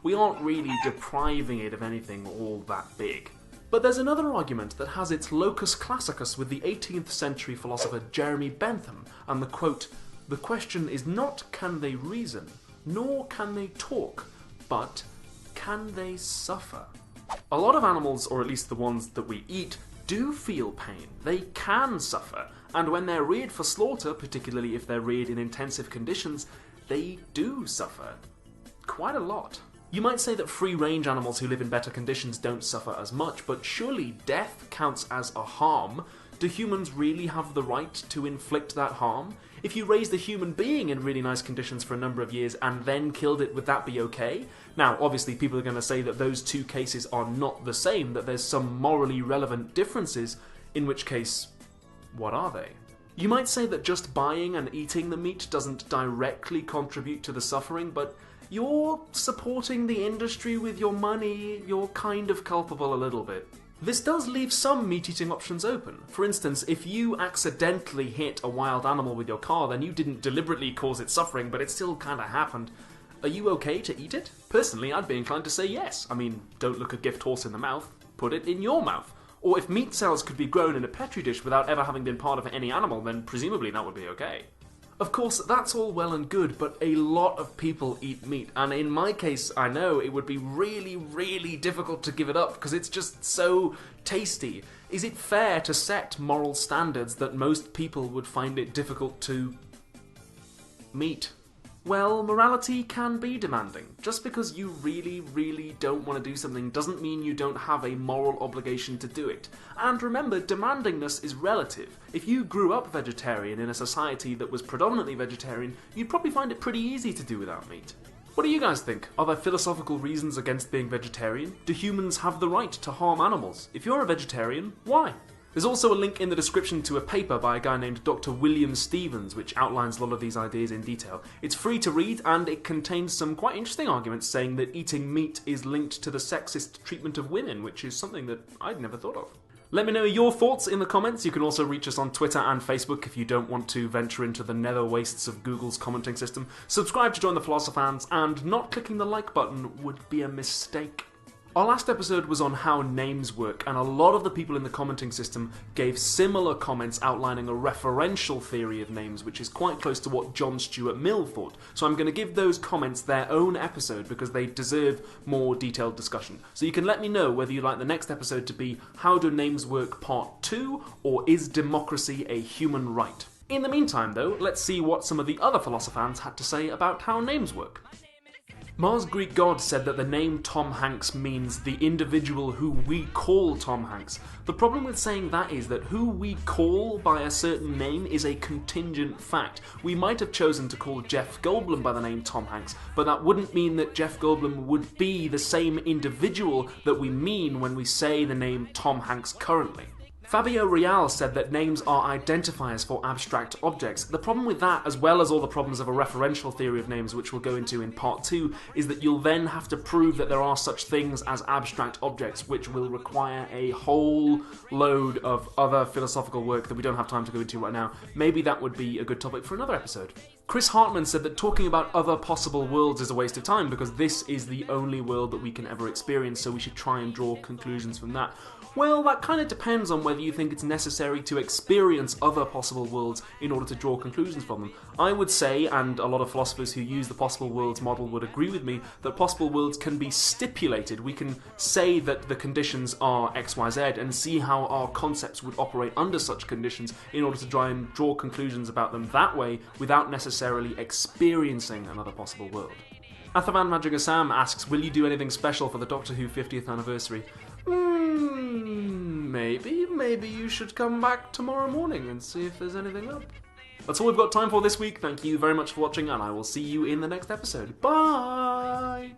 we aren't really depriving it of anything all that big. But there's another argument that has its locus classicus with the 18th century philosopher Jeremy Bentham, and the quote, "The question is not can they reason, nor can they talk, but can they suffer?" A lot of animals, or at least the ones that we eat, do feel pain. They can suffer, and when they're reared for slaughter, particularly if they're reared in intensive conditions, they do suffer. Quite a lot. You might say that free-range animals who live in better conditions don't suffer as much, but surely death counts as a harm. Do humans really have the right to inflict that harm? If you raised a human being in really nice conditions for a number of years and then killed it, would that be okay? Now, obviously people are going to say that those two cases are not the same, that there's some morally relevant differences, in which case, what are they? You might say that just buying and eating the meat doesn't directly contribute to the suffering, but you're supporting the industry with your money, you're kind of culpable a little bit. This does leave some meat-eating options open. For instance, if you accidentally hit a wild animal with your car, then you didn't deliberately cause it suffering, but it still kinda happened. Are you okay to eat it? Personally, I'd be inclined to say yes. I mean, don't look a gift horse in the mouth, put it in your mouth. Or if meat cells could be grown in a petri dish without ever having been part of any animal, then presumably that would be okay. Of course, that's all well and good, but a lot of people eat meat, and in my case, I know it would be really, really difficult to give it up because it's just so tasty. Is it fair to set moral standards that most people would find it difficult to meet? Well, morality can be demanding. Just because you really, really don't want to do something doesn't mean you don't have a moral obligation to do it. And remember, demandingness is relative. If you grew up vegetarian in a society that was predominantly vegetarian, you'd probably find it pretty easy to do without meat. What do you guys think? Are there philosophical reasons against being vegetarian? Do humans have the right to harm animals? If you're a vegetarian, why? There's also a link in the description to a paper by a guy named Dr. William Stevens, which outlines a lot of these ideas in detail. It's free to read, and it contains some quite interesting arguments saying that eating meat is linked to the sexist treatment of women, which is something that I'd never thought of. Let me know your thoughts in the comments. You can also reach us on Twitter and Facebook if you don't want to venture into the nether wastes of Google's commenting system. Subscribe to join the PSTFanz, and not clicking the like button would be a mistake. Our last episode was on how names work, and a lot of the people in the commenting system gave similar comments outlining a referential theory of names, which is quite close to what John Stuart Mill thought. So I'm going to give those comments their own episode because they deserve more detailed discussion. So you can let me know whether you'd like the next episode to be How Do Names Work Part 2 or Is Democracy a Human Right? In the meantime though, let's see what some of the other PSTFanz had to say about how names work. Mars Greek God said that the name Tom Hanks means the individual who we call Tom Hanks. The problem with saying that is that who we call by a certain name is a contingent fact. We might have chosen to call Jeff Goldblum by the name Tom Hanks, but that wouldn't mean that Jeff Goldblum would be the same individual that we mean when we say the name Tom Hanks currently. Fabio Real said that names are identifiers for abstract objects. The problem with that, as well as all the problems of a referential theory of names, which we'll go into in part 2, is that you'll then have to prove that there are such things as abstract objects, which will require a whole load of other philosophical work that we don't have time to go into right now. Maybe that would be a good topic for another episode. Chris Hartman said that talking about other possible worlds is a waste of time because this is the only world that we can ever experience, so we should try and draw conclusions from that. Well, that kind of depends on whether you think it's necessary to experience other possible worlds in order to draw conclusions from them. I would say, and a lot of philosophers who use the possible worlds model would agree with me, that possible worlds can be stipulated. We can say that the conditions are X, Y, Z and see how our concepts would operate under such conditions in order to try and draw conclusions about them that way without necessarily experiencing another possible world. Athavan Majigasam asks, will you do anything special for the Doctor Who 50th anniversary? Maybe you should come back tomorrow morning and see if there's anything up. That's all we've got time for this week. Thank you very much for watching, and I will see you in the next episode. Bye!